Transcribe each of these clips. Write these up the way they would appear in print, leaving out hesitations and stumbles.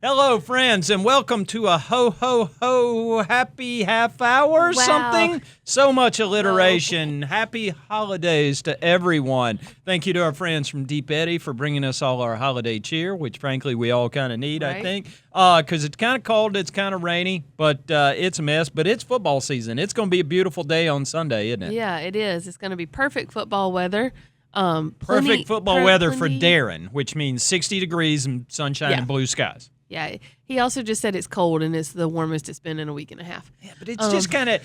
Hello, friends, and welcome to a ho happy half hour something. So much alliteration. Happy holidays to everyone. Thank you to our friends from Deep Eddy for bringing us all our holiday cheer, which frankly we all kind of need, I think, because it's kind of cold, it's kind of rainy, but it's a mess. But it's football season. It's going to be a beautiful day on Sunday, isn't it? Yeah, it is. It's going to be perfect football weather. Perfect football weather for Darin, which means 60 degrees and sunshine and blue skies. Yeah, he also just said it's cold and it's the warmest it's been in a week and a half. Yeah, but it's just kind of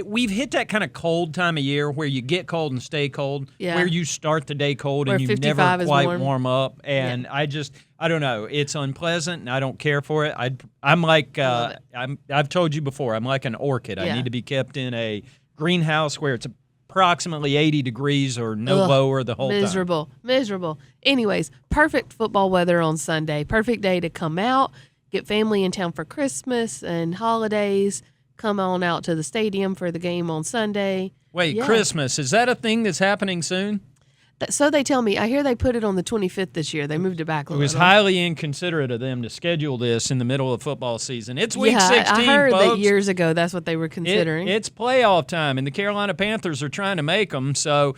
we've hit that kind of cold time of year where you get cold and stay cold, where you start the day cold where and you never quite warm up. And I don't know, it's unpleasant and I don't care for it. I'm like I've told you before, I'm like an orchid. I need to be kept in a greenhouse where it's approximately 80 degrees or lower the whole time. Miserable. Anyways, perfect football weather on Sunday. Perfect day to come out, get family in town for Christmas and holidays, come on out to the stadium for the game on Sunday. Wait, Christmas, is that a thing that's happening soon? So they tell me. I hear they put it on the 25th this year. They moved it back a little. It was highly inconsiderate of them to schedule this in the middle of football season. It's week 16, I heard folks. that years ago that's what they were considering. It's playoff time, and the Carolina Panthers are trying to make them. So,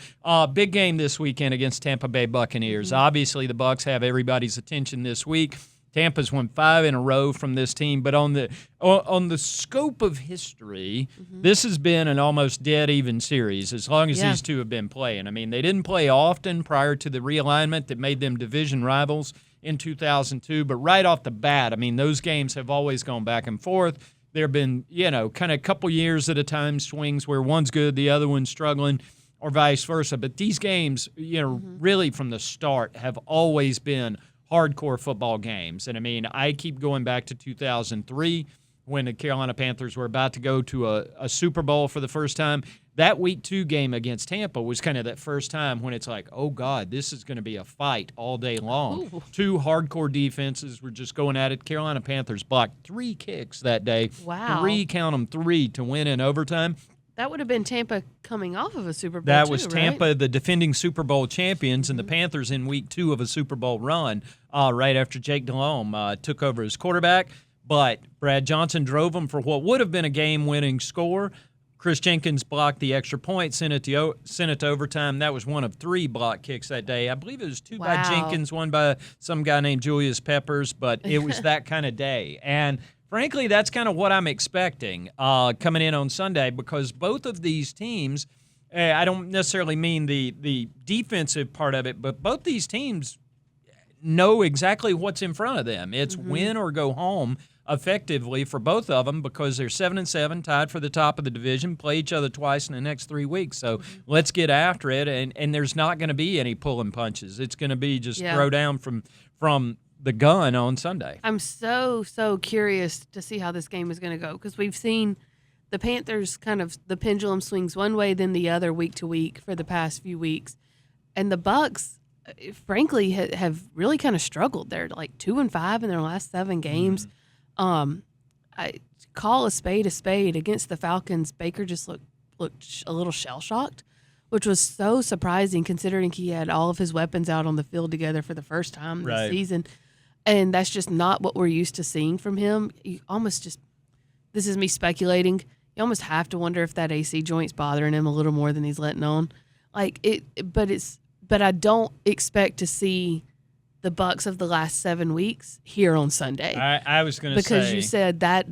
big game this weekend against Tampa Bay Buccaneers. Mm-hmm. Obviously, the Bucs have everybody's attention this week. Tampa's won 5 in a row from this team, but on the scope of history, this has been an almost dead-even series as long as these two have been playing. I mean, they didn't play often prior to the realignment that made them division rivals in 2002, but right off the bat, I mean, those games have always gone back and forth. There have been, kind of a couple years at a time swings where one's good, the other one's struggling, or vice versa. But these games, really from the start have always been hardcore football games. And, I mean, I keep going back to 2003 when the Carolina Panthers were about to go to a Super Bowl for the first time. That Week 2 game against Tampa was kind of that first time when it's like, oh, God, this is going to be a fight all day long. Ooh. 2 hardcore defenses were just going at it. Carolina Panthers blocked 3 kicks that day. Wow. 3, count them, 3 to win in overtime. That would have been Tampa coming off of a Super Bowl. That was Tampa, right? The defending Super Bowl champions, and the Panthers in Week 2 of a Super Bowl run right after Jake Delhomme took over as quarterback. But Brad Johnson drove them for what would have been a game-winning score. Chris Jenkins blocked the extra point, sent it to overtime. That was one of 3 block kicks that day. I believe it was 2 by Jenkins, 1 by some guy named Julius Peppers, but it was that kind of day. And frankly, that's kind of what I'm expecting coming in on Sunday because both of these teams, I don't necessarily mean the defensive part of it, but both these teams know exactly what's in front of them. It's win or go home effectively for both of them because they're 7-7, tied for the top of the division, play each other twice in the next 3 weeks. So let's get after it, and there's not going to be any pulling punches. It's going to be just throw down from the gun on Sunday. I'm so curious to see how this game is going to go because we've seen the Panthers kind of the pendulum swings one way then the other week to week for the past few weeks, and the Bucs, frankly, have really kind of struggled. They're like 2-5 in their last 7 games. I call a spade against the Falcons. Baker just looked a little shell shocked, which was so surprising considering he had all of his weapons out on the field together for the first time this season. And that's just not what we're used to seeing from him. You almost just, this is me speculating, you almost have to wonder if that AC joint's bothering him a little more than he's letting on. But I don't expect to see the Bucs of the last 7 weeks here on Sunday. I was going to say, because you said that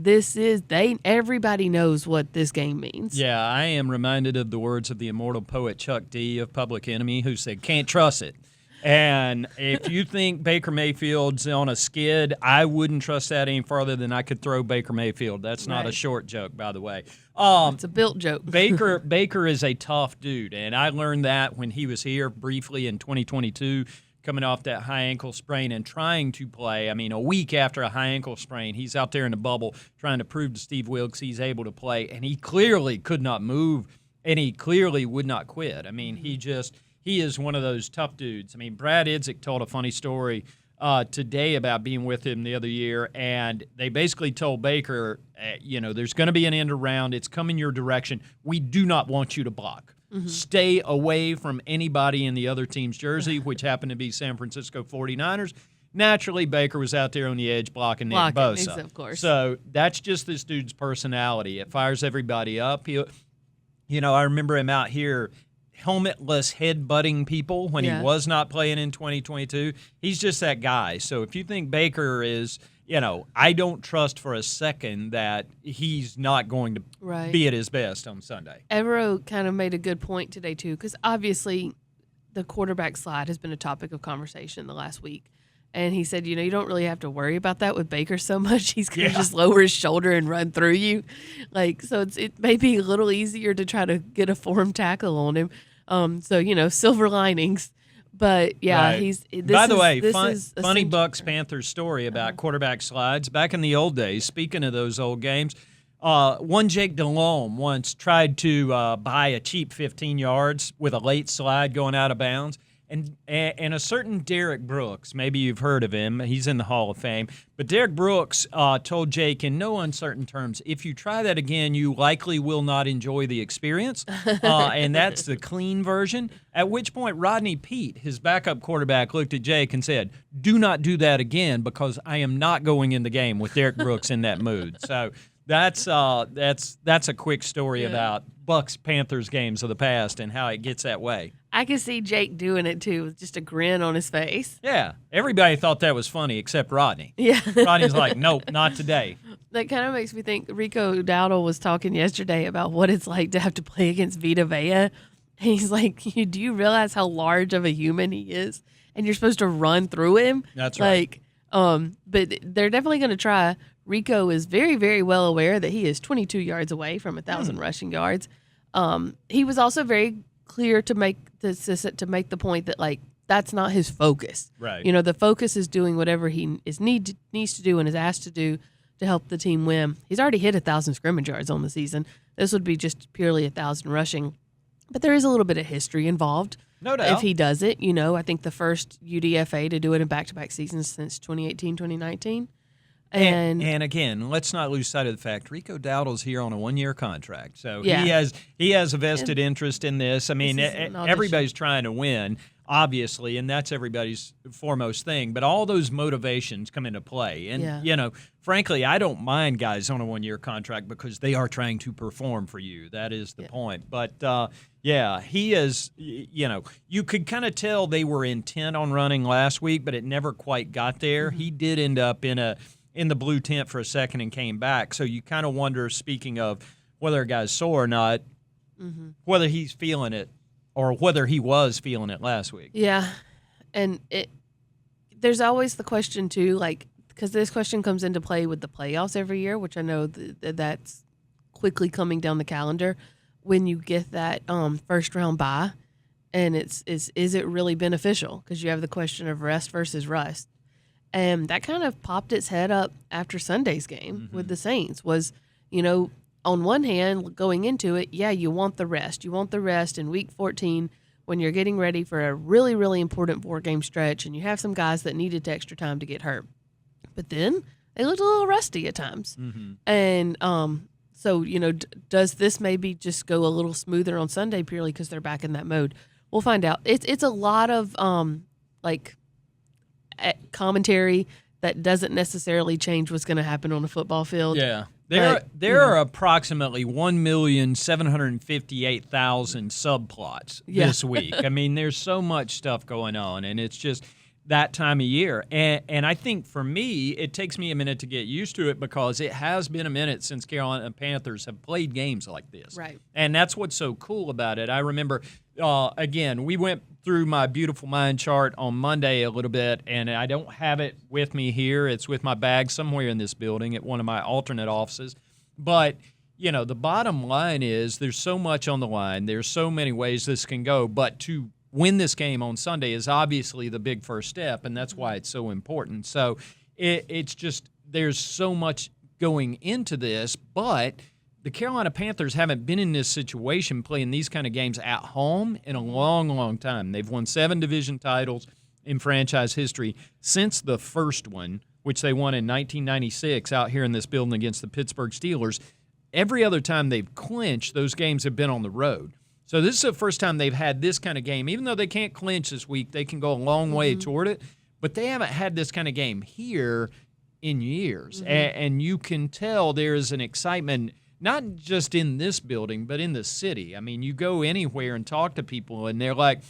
everybody knows what this game means. Yeah, I am reminded of the words of the immortal poet Chuck D of Public Enemy, who said, "Can't trust it." And if you think Baker Mayfield's on a skid, I wouldn't trust that any farther than I could throw Baker Mayfield. That's not a short joke, by the way. It's a built joke. Baker is a tough dude, and I learned that when he was here briefly in 2022, coming off that high ankle sprain and trying to play. I mean, a week after a high ankle sprain, he's out there in the bubble trying to prove to Steve Wilkes he's able to play, and he clearly could not move, and he clearly would not quit. I mean, he is one of those tough dudes. I mean, Brad Idzik told a funny story today about being with him the other year, and they basically told Baker, there's going to be an end around. It's coming your direction. We do not want you to block. Mm-hmm. Stay away from anybody in the other team's jersey, which happened to be San Francisco 49ers. naturally Baker was out there on the edge blocking Nick Bosa. Of course. So that's just this dude's personality. It fires everybody up. I remember him out here helmetless head-butting people when he was not playing in 2022. He's just that guy. So if you think Baker is, I don't trust for a second that he's not going to be at his best on Sunday. Evero kind of made a good point today, too, because obviously the quarterback slide has been a topic of conversation the last week. And he said, you don't really have to worry about that with Baker so much. He's going to just lower his shoulder and run through you. So it may be a little easier to try to get a form tackle on him. Silver linings. But, he's – By the way, funny Bucks Panthers story about quarterback slides. Back in the old days, speaking of those old games, one Jake Delhomme once tried to buy a cheap 15 yards with a late slide going out of bounds. And a certain Derek Brooks, maybe you've heard of him. He's in the Hall of Fame. But Derek Brooks told Jake in no uncertain terms, if you try that again, you likely will not enjoy the experience. And that's the clean version. At which point Rodney Peete, his backup quarterback, looked at Jake and said, do not do that again because I am not going in the game with Derek Brooks in that mood. So that's a quick story about Bucks Panthers games of the past and how it gets that way. I can see Jake doing it too with just a grin on his face. Yeah, everybody thought that was funny except Rodney. Yeah, Rodney's like, nope, not today. That kind of makes me think. Rico Dowdle was talking yesterday about what it's like to have to play against Vita Vea. He's like, do you realize how large of a human he is? And you're supposed to run through him. That's right. But they're definitely going to try. Rico is very, very well aware that he is 22 yards away from 1,000 rushing yards. He was also very clear to make the point that that's not his focus. Right. The focus is doing whatever he needs to do and is asked to do to help the team win. He's already hit 1,000 scrimmage yards on the season. This would be just purely 1,000 rushing, but there is a little bit of history involved. No doubt. If he does it, I think the first UDFA to do it in back-to-back seasons since 2018, 2019. And again, let's not lose sight of the fact Rico Dowdle's here on a 1-year contract, so he has a vested interest in this. I mean, everybody's trying to win, obviously, and that's everybody's foremost thing. But all those motivations come into play, and frankly, I don't mind guys on a 1-year contract because they are trying to perform for you. That is the point. But he is. You could kind of tell they were intent on running last week, but it never quite got there. He did end up in the blue tent for a second and came back. So you kind of wonder, speaking of whether a guy's sore or not, whether he's feeling it or whether he was feeling it last week. Yeah. And there's always the question, too, because this question comes into play with the playoffs every year, which I know that's quickly coming down the calendar. When you get that first-round bye, and is it really beneficial? Because you have the question of rest versus rust. And that kind of popped its head up after Sunday's game with the Saints was, on one hand, going into it, you want the rest. You want the rest in Week 14 when you're getting ready for a really, really important 4-game stretch and you have some guys that needed extra time to get hurt. But then they looked a little rusty at times. And so, does this maybe just go a little smoother on Sunday purely because they're back in that mode? We'll find out. It's a lot of, commentary that doesn't necessarily change what's going to happen on a football field. Yeah. There are approximately 1,758,000 subplots this week. I mean, there's so much stuff going on, and it's just that time of year. And I think for me, it takes me a minute to get used to it because it has been a minute since Carolina Panthers have played games like this. Right. And that's what's so cool about it. I remember, again, we went through my beautiful mind chart on Monday a little bit, and I don't have it with me here. It's with my bag somewhere in this building at one of my alternate offices. But, the bottom line is there's so much on the line. There's so many ways this can go. But to win this game on Sunday is obviously the big first step, and that's why it's so important. So it's just there's so much going into this, but the Carolina Panthers haven't been in this situation playing these kind of games at home in a long, long time. They've won 7 division titles in franchise history since the first one, which they won in 1996 out here in this building against the Pittsburgh Steelers. Every other time they've clinched, those games have been on the road. So this is the first time they've had this kind of game. Even though they can't clinch this week, they can go a long way toward it. but they haven't had this kind of game here in years. And you can tell there's an excitement, not just in this building, but in the city. I mean, you go anywhere and talk to people, and they're like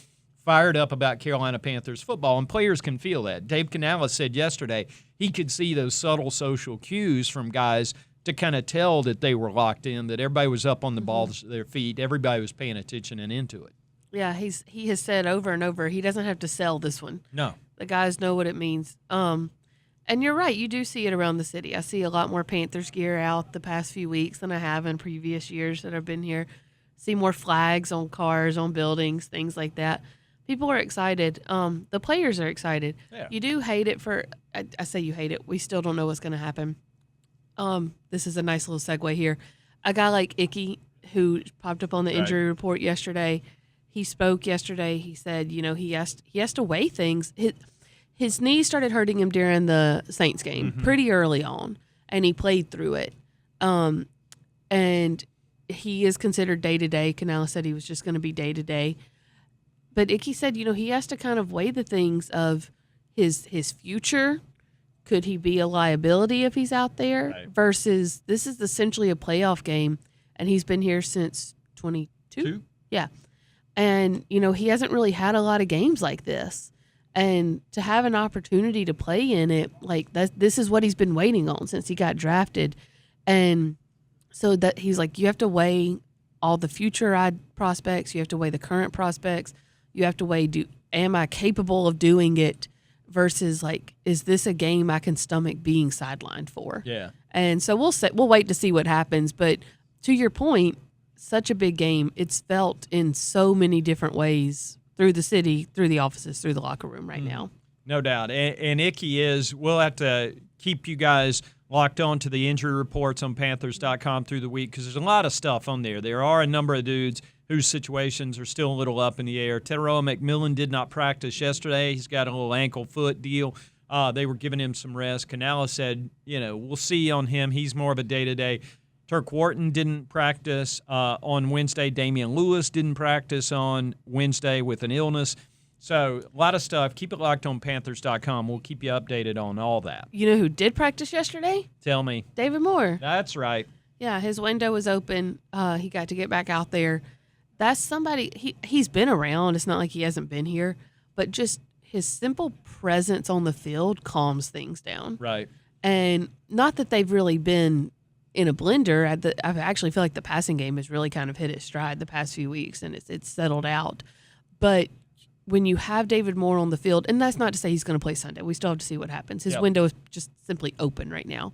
fired up about Carolina Panthers football, and players can feel that. Dave Canales said yesterday he could see those subtle social cues from guys to kind of tell that they were locked in, that everybody was up on the balls of their feet, everybody was paying attention and into it. Yeah, he has said over and over he doesn't have to sell this one. No. The guys know what it means. And you're right, you do see it around the city. I see a lot more Panthers gear out the past few weeks than I have in previous years that I've been here. See more flags on cars, on buildings, things like that. People are excited. The players are excited. Yeah. You do hate it I say you hate it. We still don't know what's going to happen. This is a nice little segue here. A guy like Icky, who popped up on the injury report yesterday, he spoke yesterday. He said, he has to weigh things. His knee started hurting him during the Saints game pretty early on, and he played through it. And he is considered day-to-day. Canales said he was just going to be day-to-day. But Icky said, he has to kind of weigh the things of his future. Could he be a liability if he's out there? Right. Versus this is essentially a playoff game, and he's been here since 22? Yeah. And, he hasn't really had a lot of games like this. And to have an opportunity to play in it, this is what he's been waiting on since he got drafted. And so that he's like, you have to weigh all the future prospects. You have to weigh the current prospects. You have to weigh, am I capable of doing it versus is this a game I can stomach being sidelined for? Yeah. And so we'll wait to see what happens. But to your point, such a big game. It's felt in so many different ways through the city, through the offices, through the locker room right now. No doubt. And Icky we'll have to keep you guys locked on to the injury reports on Panthers.com through the week because there's a lot of stuff on there. There are a number of dudes whose situations are still a little up in the air. Teteroa McMillan did not practice yesterday. He's got a little ankle-foot deal. They were giving him some rest. Canales said, we'll see on him. He's more of a day-to-day. Turk Wharton didn't practice on Wednesday. Damian Lewis didn't practice on Wednesday with an illness. So a lot of stuff. Keep it locked on Panthers.com. We'll keep you updated on all that. You know who did practice yesterday? Tell me. David Moore. That's right. Yeah, his window was open. He got to get back out there. That's somebody, he's been around. It's not like he hasn't been here. But just his simple presence on the field calms things down. Right. And not that they've really been in a blender. I actually feel like the passing game has really kind of hit its stride the past few weeks, and it's settled out. But when you have David Moore on the field, and that's not to say he's going to play Sunday. We still have to see what happens. His window is just simply open right now.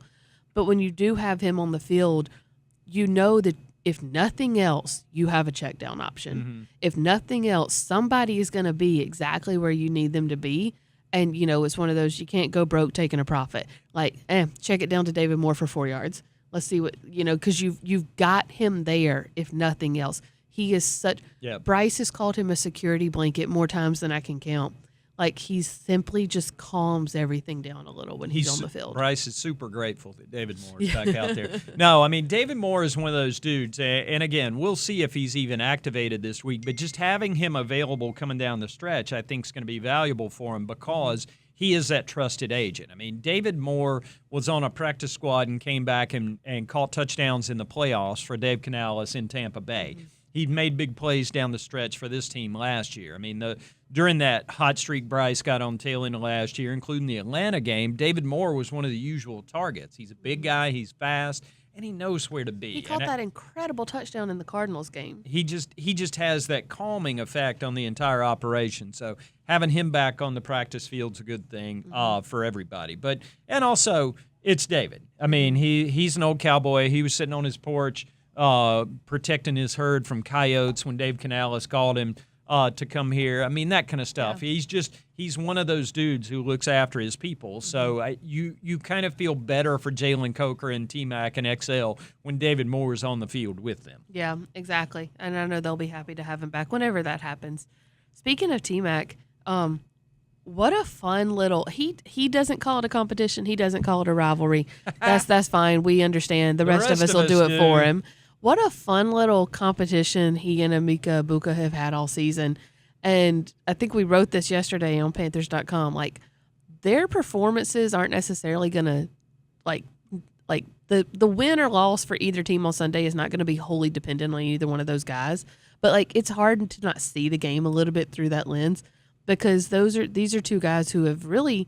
But when you do have him on the field, you know that if nothing else, you have a check down option. Mm-hmm. If nothing else, somebody is going to be exactly where you need them to be. And, it's one of those, you can't go broke taking a profit. Check it down to David Moore for 4 yards. Let's see what, because you've got him there, if nothing else. He is such – Bryce has called him a security blanket more times than I can count. He simply just calms everything down a little when he's on the field. Bryce is super grateful that David Moore is back out there. No, I mean, David Moore is one of those dudes. And, again, we'll see if he's even activated this week. But just having him available coming down the stretch I think is going to be valuable for him because – he is that trusted agent. I mean, David Moore was on a practice squad and came back and caught touchdowns in the playoffs for Dave Canales in Tampa Bay. He'd made big plays down the stretch for this team last year. I mean, during that hot streak Bryce got on tail end of last year, including the Atlanta game, David Moore was one of the usual targets. He's a big guy. He's fast. And he knows where to be. He caught that incredible touchdown in the Cardinals game. He just has that calming effect on the entire operation. So having him back on the practice field's a good thing for everybody. And also it's David. I mean, he's an old cowboy. He was sitting on his porch protecting his herd from coyotes when Dave Canales called him to come here. I mean, that kind of stuff. Yeah. He's one of those dudes who looks after his people. So you kind of feel better for Jalen Coker and T-Mac and XL when David Moore is on the field with them. Yeah, exactly. And I know they'll be happy to have him back whenever that happens. Speaking of T-Mac, what a fun little he doesn't call it a competition. He doesn't call it a rivalry. That's fine. We understand. The rest of us will do it for him. What a fun little competition he and Emeka Ibuka have had all season. And I think we wrote this yesterday on Panthers.com. their performances aren't necessarily going to like the win or loss for either team on Sunday is not going to be wholly dependent on either one of those guys. But like it's hard to not see the game a little bit through that lens because these are two guys who have really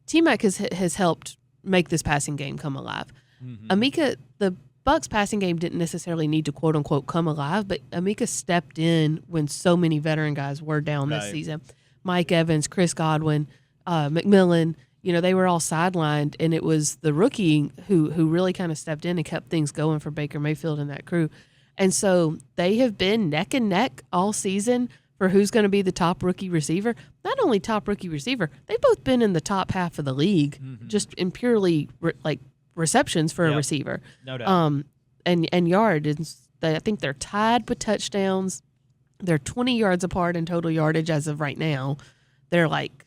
T-Mac has helped make this passing game come alive. Mm-hmm. Amika, the Bucs passing game didn't necessarily need to quote unquote come alive, but Amika stepped in when so many veteran guys were down this season. Mike Evans, Chris Godwin, McMillan, they were all sidelined, and it was the rookie who really kind of stepped in and kept things going for Baker Mayfield and that crew. And so they have been neck and neck all season for who's going to be the top rookie receiver. Not only top rookie receiver, they've both been in the top half of the league, just in purely receptions for a receiver. No doubt. And yards. I think they're tied with touchdowns. They're 20 yards apart in total yardage as of right now. They're like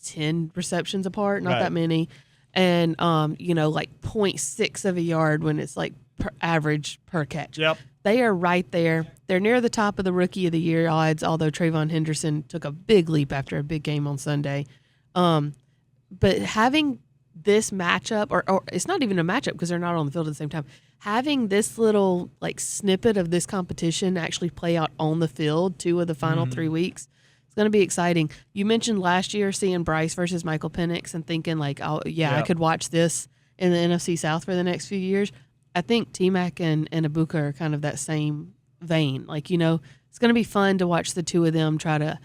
10 receptions apart, not that many. And, like 0.6 of a yard when it's like average per catch. Yep. They are right there. They're near the top of the Rookie of the Year odds, although Trayvon Henderson took a big leap after a big game on Sunday. But having this matchup, or it's not even a matchup because they're not on the field at the same time, having this little snippet of this competition actually play out on the field 2 of the final 3 weeks, it's going to be exciting. You mentioned last year seeing Bryce versus Michael Penix and thinking I could watch this in the NFC South for the next few years. I think T-Mac and Ibuka are kind of that same vein. It's going to be fun to watch the two of them try to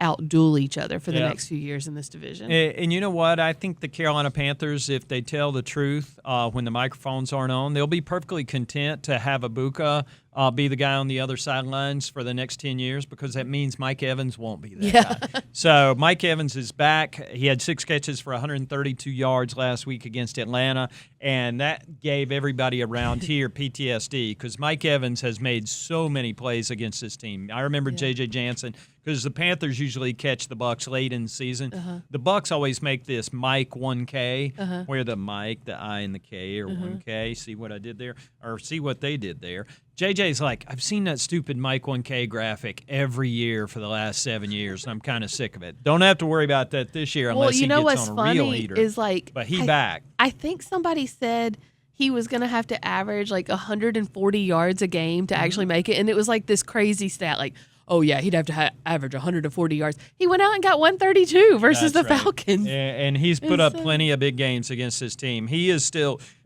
out-duel each other for the next few years in this division. And you know what? I think the Carolina Panthers, if they tell the truth when the microphones aren't on, they'll be perfectly content to have Ibuka be the guy on the other sidelines for the next 10 years because that means Mike Evans won't be that guy. So Mike Evans is back. He had 6 catches for 132 yards last week against Atlanta, and that gave everybody around here PTSD because Mike Evans has made so many plays against this team. I remember J.J. Jansen because the Panthers usually catch the Bucs late in the season. The Bucs always make this Mike 1K, where the Mike, the I, and the K are 1K. See what I did there? Or see what they did there. JJ's like, I've seen that stupid Mike 1K graphic every year for the last 7 years, and I'm kind of sick of it. Don't have to worry about that this year unless he gets on a real heater. But he back. I think somebody said he was going to have to average 140 yards a game to actually make it, and it was this crazy stat, he'd have to average 140 yards. He went out and got 132 versus the Falcons. And he's put up plenty of big games against his team.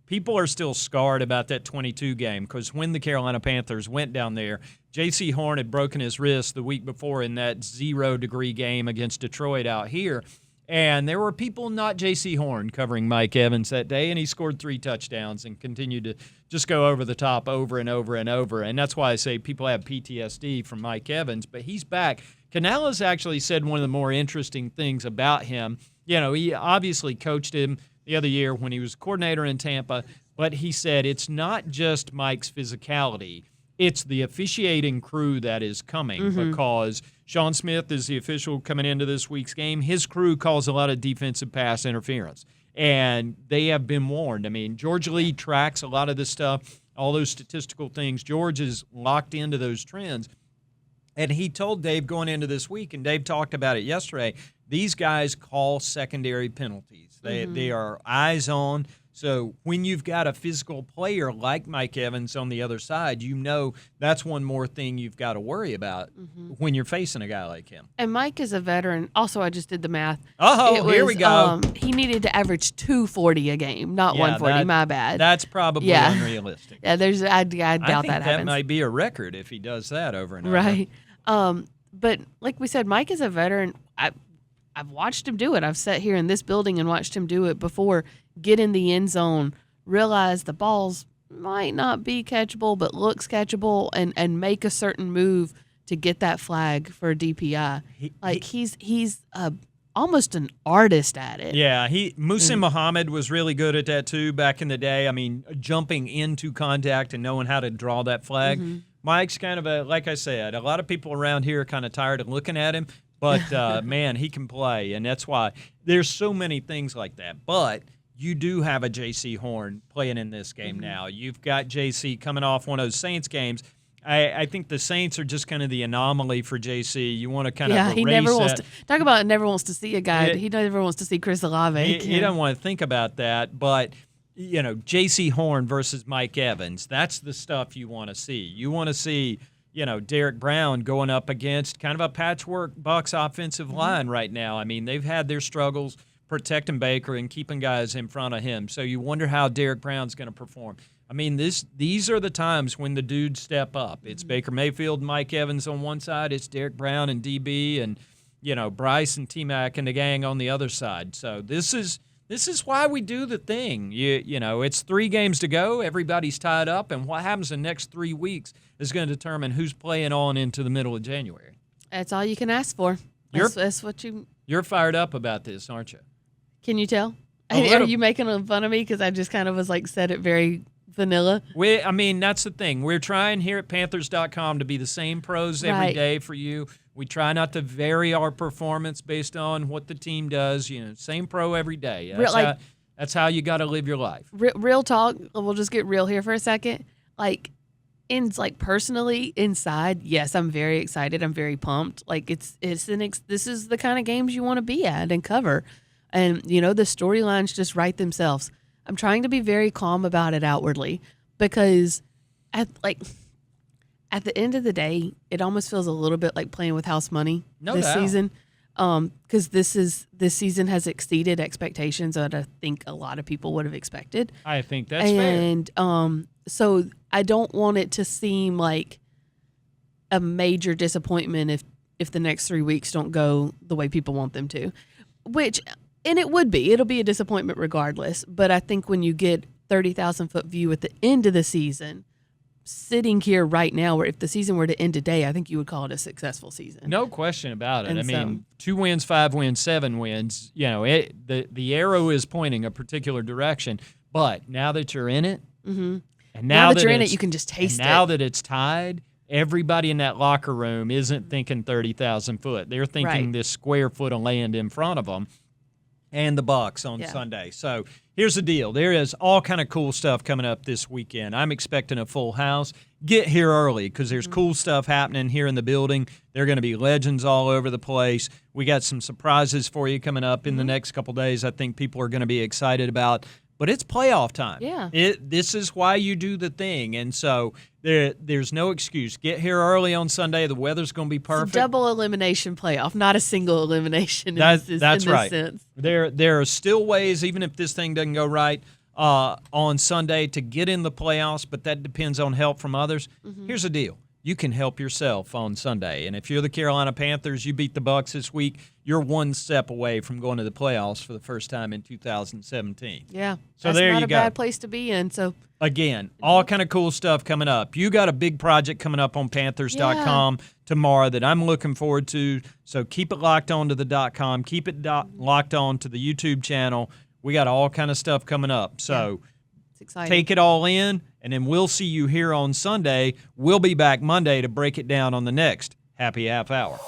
People are still scarred about that 22 game because when the Carolina Panthers went down there, J.C. Horn had broken his wrist the week before in that 0-degree game against Detroit out here. And there were people not J.C. Horn covering Mike Evans that day, and he scored 3 touchdowns and continued to just go over the top over and over and over. And that's why I say people have PTSD from Mike Evans, but he's back. Canales actually said one of the more interesting things about him. He obviously coached him the other year when he was coordinator in Tampa, but he said it's not just Mike's physicality. It's the officiating crew that is coming because Sean Smith is the official coming into this week's game. His crew calls a lot of defensive pass interference, and they have been warned. I mean, George Lee tracks a lot of this stuff, all those statistical things. George is locked into those trends. And he told Dave going into this week, and Dave talked about it yesterday, these guys call secondary penalties. They are eyes on. So when you've got a physical player like Mike Evans on the other side, that's one more thing you've got to worry about when you're facing a guy like him. And Mike is a veteran. Also, I just did the math. Here we go. He needed to average 240 a game, not 140. My bad. That's probably unrealistic. Yeah, I doubt that happens. That might be a record if he does that over and over. Right. But like we said, Mike is a veteran. I've watched him do it. I've sat here in this building and watched him do it before. Get in the end zone, realize the balls might not be catchable, but looks catchable, and make a certain move to get that flag for DPI. He's almost an artist at it. Yeah, Muhsin Muhammad was really good at that too back in the day. I mean, jumping into contact and knowing how to draw that flag. Mike's kind of like I said, a lot of people around here are kind of tired of looking at him, but man, he can play, and that's why there's so many things like that. But you do have a J.C. Horn playing in this game now. You've got J.C. coming off one of those Saints games. I think the Saints are just kind of the anomaly for JC. You want to kind of he never wants to talk about. Never wants to see a guy. He never wants to see Chris Olave. He doesn't want to think about that. But JC Horn versus Mike Evans. That's the stuff you want to see. You want to see Derek Brown going up against kind of a patchwork Bucs offensive line right now. I mean, they've had their struggles protecting Baker and keeping guys in front of him. So you wonder how Derek Brown's going to perform. I mean, these are the times when the dudes step up. It's Baker Mayfield and Mike Evans on one side. It's Derek Brown and DB and, Bryce and T-Mac and the gang on the other side. So this is why we do the thing. It's 3 games to go. Everybody's tied up. And what happens in the next 3 weeks is going to determine who's playing on into the middle of January. That's all you can ask for. That's what you... You're fired up about this, aren't you? Can you tell? Are you making fun of me? Because I just kind of was said it very... vanilla. That's the thing. We're trying here at Panthers.com to be the same pros every day for you. We try not to vary our performance based on what the team does. Same pro every day. That's how you got to live your life. Real talk. We'll just get real here for a second. Personally, inside, yes, I'm very excited. I'm very pumped. This is the kind of games you want to be at and cover. And, the storylines just write themselves. I'm trying to be very calm about it outwardly because at the end of the day, it almost feels a little bit like playing with house money this season. Because this season has exceeded expectations that I think a lot of people would have expected. I think that's fair. And so I don't want it to seem like a major disappointment if the next 3 weeks don't go the way people want them to, and it would be. It'll be a disappointment regardless. But I think when you get 30,000-foot view at the end of the season, sitting here right now, where if the season were to end today, I think you would call it a successful season. No question about it. And 2 wins, 5 wins, 7 wins. The arrow is pointing a particular direction. But now that you're in it, and now that you're in it, you can just taste it. Now that it's tied, everybody in that locker room isn't thinking 30,000 foot. They're thinking this square foot of land in front of them. And the Bucs on Sunday. So here's the deal. There is all kind of cool stuff coming up this weekend. I'm expecting a full house. Get here early because there's cool stuff happening here in the building. There are going to be legends all over the place. We got some surprises for you coming up in the next couple days I think people are going to be excited about. But it's playoff time. Yeah. This is why you do the thing. And so there's no excuse. Get here early on Sunday. The weather's going to be perfect. It's a double elimination playoff, not a single elimination. That's right. Sense. There are still ways, even if this thing doesn't go right on Sunday, to get in the playoffs, but that depends on help from others. Here's the deal. You can help yourself on Sunday. And if you're the Carolina Panthers, you beat the Bucs this week, you're one step away from going to the playoffs for the first time in 2017. Yeah. So that's there you go. not a bad place to be in. So again, all kind of cool stuff coming up. You got a big project coming up on Panthers.com tomorrow that I'm looking forward to. So keep it locked on to the .com. Keep it locked on to the YouTube channel. We got all kind of stuff coming up. So it's exciting. Take it all in, and then we'll see you here on Sunday. We'll be back Monday to break it down on the next Happy Half Hour.